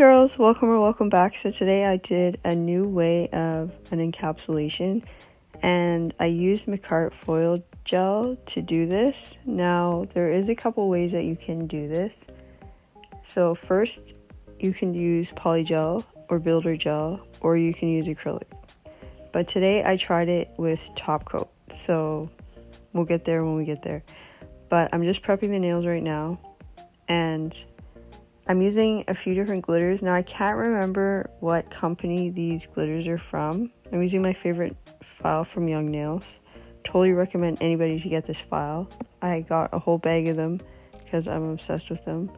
girls, welcome back. So today I did a new way of an encapsulation and I used Makartt foil gel to do this. Now there is a couple ways that you can do this. So first you can use polygel or builder gel, or you can use acrylic. But today I tried it with top coat, so we'll get there when we get there. But I'm just prepping the nails right now, and I'm using a few different glitters. Now I can't remember what company these glitters are from. I'm using my favorite file from Young Nails. Totally recommend anybody to get this file. I got a whole bag of them because I'm obsessed with them.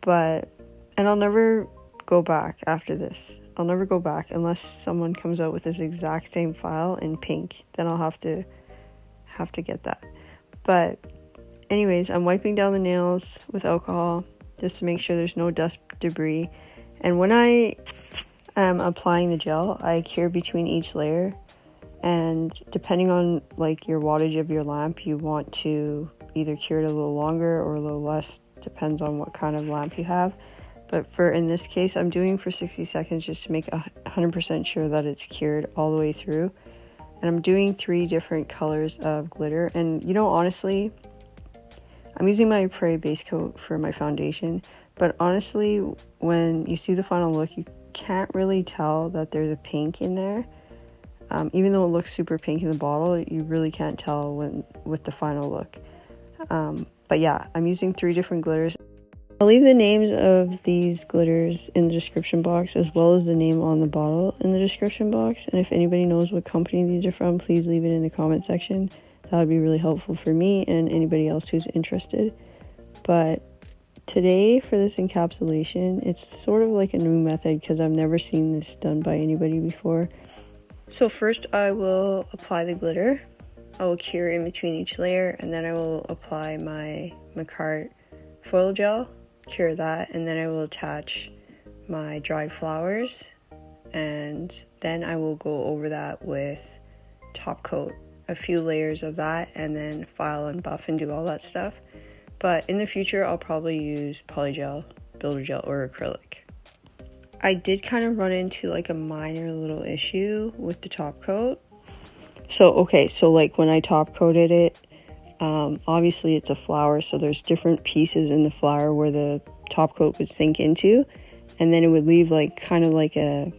And I'll never go back after this. I'll never go back unless someone comes out with this exact same file in pink. Then I'll have to get that. But anyways, I'm wiping down the nails with alcohol just to make sure there's no dust debris. And when I am applying the gel, I cure between each layer. And depending on like your wattage of your lamp, you want to either cure it a little longer or a little less, depends on what kind of lamp you have. But in this case, I'm doing for 60 seconds just to make 100% sure that it's cured all the way through. And I'm doing 3 different colors of glitter. And you know, honestly, I'm using my apres base coat for my foundation. But honestly, when you see the final look, you can't really tell that there's a pink in there. Even though it looks super pink in the bottle, you really can't tell with the final look. But yeah, I'm using 3 different glitters. I'll leave the names of these glitters in the description box, as well as the name on the bottle in the description box. And if anybody knows what company these are from, please leave it in the comment section. That would be really helpful for me and anybody else who's interested. But today for this encapsulation, it's sort of like a new method because I've never seen this done by anybody before. So first I will apply the glitter. I will cure in between each layer, and then I will apply my Makartt foil gel, cure that, and then I will attach my dried flowers, and then I will go over that with top coat, a few layers of that, and then file and buff and do all that stuff. But in the future I'll probably use polygel, builder gel, or acrylic. I did kind of run into like a minor little issue with the top coat. So like when I top coated it, obviously it's a flower, so there's different pieces in the flower where the top coat would sink into, and then it would leave like kind of like a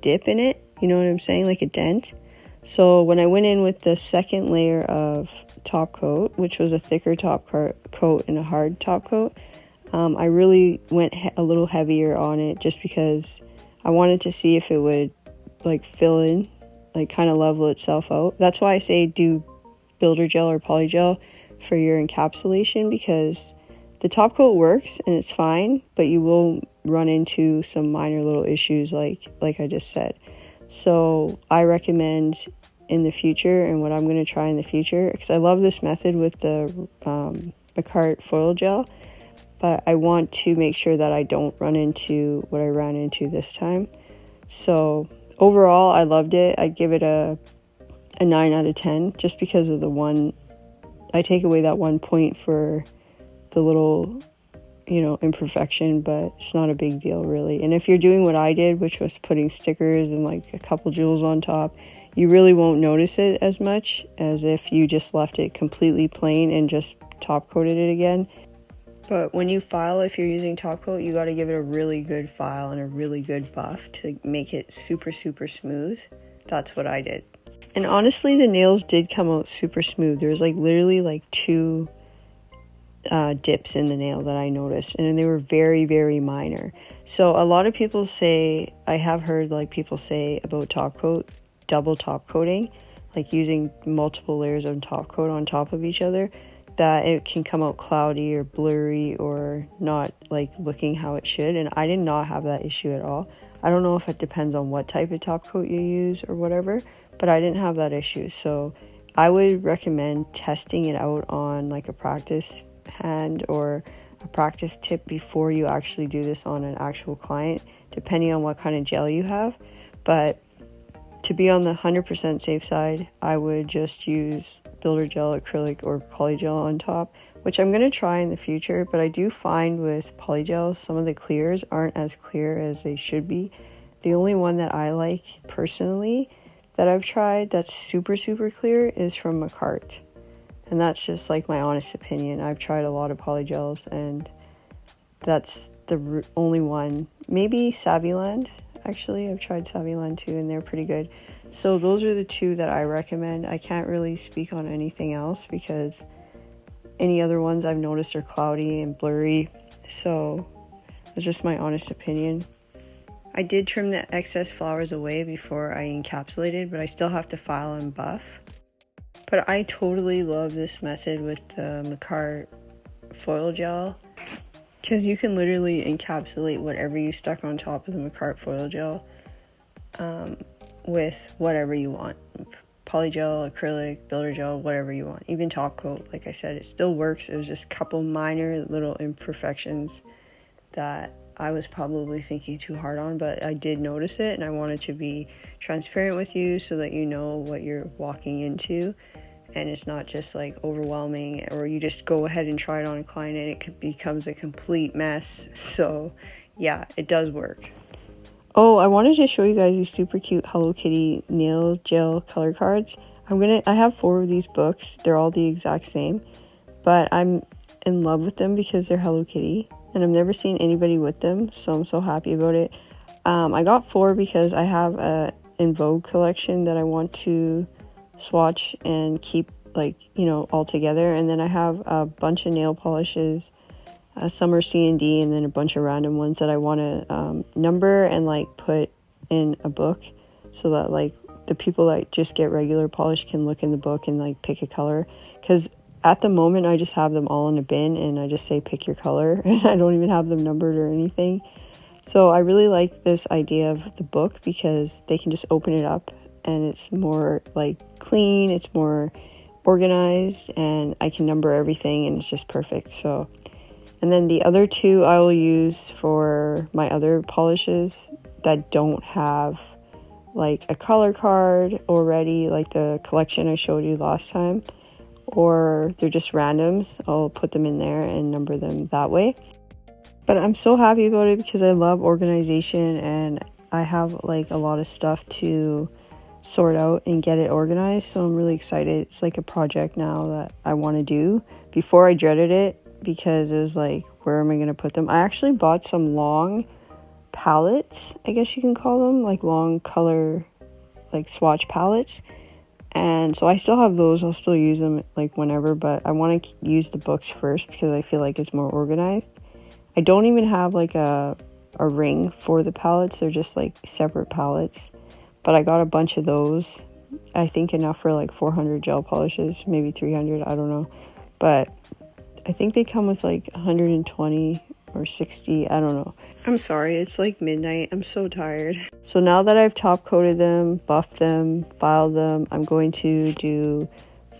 dip in it, you know what I'm saying, like a dent. So when I went in with the second layer of top coat, which was a thicker top coat and a hard top coat, I really went a little heavier on it just because I wanted to see if it would like fill in, like kind of level itself out. That's why I say do builder gel or polygel for your encapsulation, because the top coat works and it's fine, but you will run into some minor little issues like I just said. So I recommend in the future, and what I'm going to try in the future, because I love this method with the Makartt foil gel, but I want to make sure that I don't run into what I ran into this time. So overall, I loved it. I'd give it a 9 out of 10 just because of I take away that 1 point for the little, imperfection, but it's not a big deal really. And if you're doing what I did, which was putting stickers and like a couple jewels on top, you really won't notice it as much as if you just left it completely plain and just top coated it again. But when you file, if you're using top coat, you got to give it a really good file and a really good buff to make it super, super smooth. That's what I did. And honestly, the nails did come out super smooth. There was like literally like 2 dips in the nail that I noticed, and they were very, very minor. So a lot of people say, I have heard like people say about top coat, double top coating, like using multiple layers of top coat on top of each other, that it can come out cloudy or blurry or not like looking how it should. And I did not have that issue at all. I don't know if it depends on what type of top coat you use or whatever, but I didn't have that issue. So I would recommend testing it out on like a practice hand or a practice tip before you actually do this on an actual client, depending on what kind of gel you have. But to be on the 100% safe side, I would just use builder gel, acrylic, or polygel on top which I'm going to try in the future, but I do find with polygels, some of the clears aren't as clear as they should be. The only one that I like personally that I've tried that's super clear is from Makartt. And that's just like my honest opinion. I've tried a lot of polygels and that's the only one. Maybe Saviland, actually. I've tried Saviland too and they're pretty good. So those are the two that I recommend. I can't really speak on anything else because any other ones I've noticed are cloudy and blurry. So it's just my honest opinion. I did trim the excess flowers away before I encapsulated, but I still have to file and buff. But I totally love this method with the Makartt foil gel because you can literally encapsulate whatever you stuck on top of the Makartt foil gel with whatever you want. Polygel, acrylic, builder gel, whatever you want. Even top coat, like I said, it still works. It was just a couple minor little imperfections that I was probably thinking too hard on, but I did notice it and I wanted to be transparent with you so that you know what you're walking into and it's not just like overwhelming or you just go ahead and try it on a client and it becomes a complete mess. So yeah, it does work. Oh, I wanted to show you guys these super cute Hello Kitty nail gel color cards. I have 4 of these books. They're all the exact same, but I'm in love with them because they're Hello Kitty and I've never seen anybody with them, so I'm so happy about it. I got 4 because I have a In Vogue collection that I want to swatch and keep, like, you know, all together, and then I have a bunch of nail polishes. Some are C&D and then a bunch of random ones that I want to number and like put in a book so that like the people that just get regular polish can look in the book and like pick a color, because at the moment I just have them all in a bin and I just say pick your color and I don't even have them numbered or anything. So I really like this idea of the book because they can just open it up and it's more like clean, it's more organized, and I can number everything and it's just perfect. So, and then the other 2 I will use for my other polishes that don't have like a color card already, like the collection I showed you last time, or they're just randoms. I'll put them in there and number them that way. But I'm so happy about it because I love organization and I have like a lot of stuff to sort out and get it organized. So I'm really excited. It's like a project now that I want to do. Before I dreaded it because it was like, where am I going to put them? I actually bought some long palettes, I guess you can call them, like long color, like swatch palettes. And so I still have those. I'll still use them like whenever, but I want to use the books first because I feel like it's more organized. I don't even have like a ring for the palettes. They're just like separate palettes, but I got a bunch of those. I think enough for like 400 gel polishes, maybe 300, I don't know. But I think they come with like 120 or 60, I don't know. I'm sorry, it's like midnight. I'm so tired. So now that I've top coated them, buffed them, filed them, I'm going to do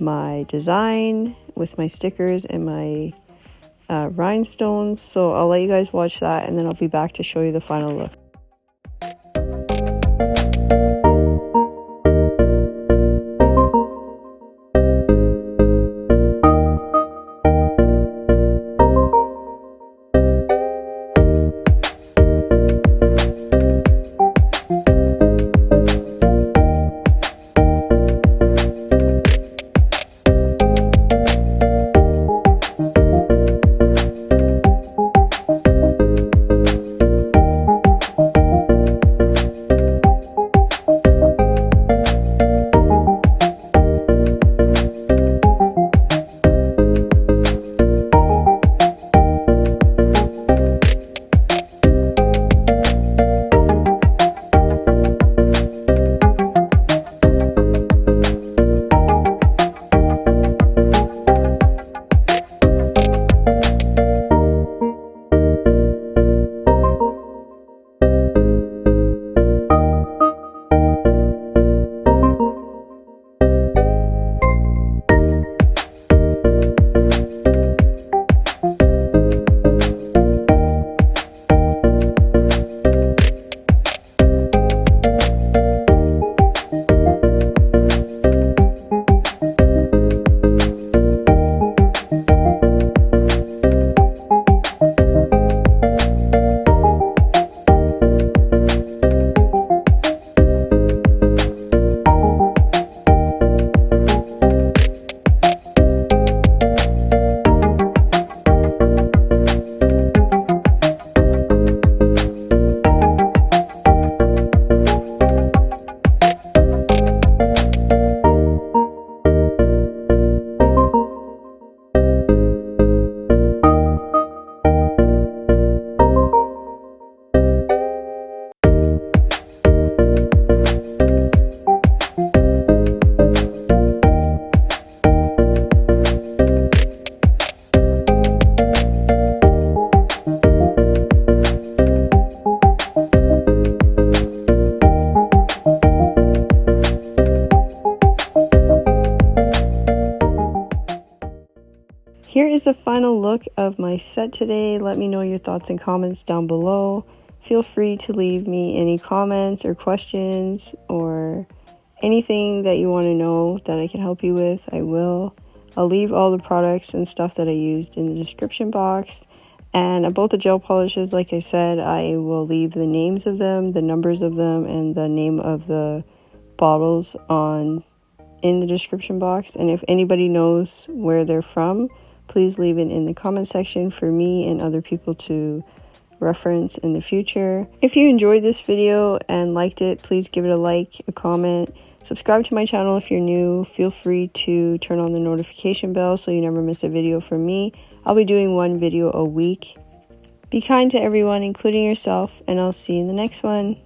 my design with my stickers and my rhinestones. So I'll let you guys watch that and then I'll be back to show you the final look. here's a final look of my set today. Let me know your thoughts and comments down below. Feel free to leave me any comments or questions or anything that you want to know that I can help you with. I'll leave all the products and stuff that I used in the description box. And about the gel polishes, like I said, I will leave the names of them, the numbers of them, and the name of the bottles in the description box. And if anybody knows where they're from, please leave it in the comment section for me and other people to reference in the future. If you enjoyed this video and liked it, please give it a like, a comment, subscribe to my channel if you're new. Feel free to turn on the notification bell so you never miss a video from me. I'll be doing one video a week. Be kind to everyone, including yourself, and I'll see you in the next one.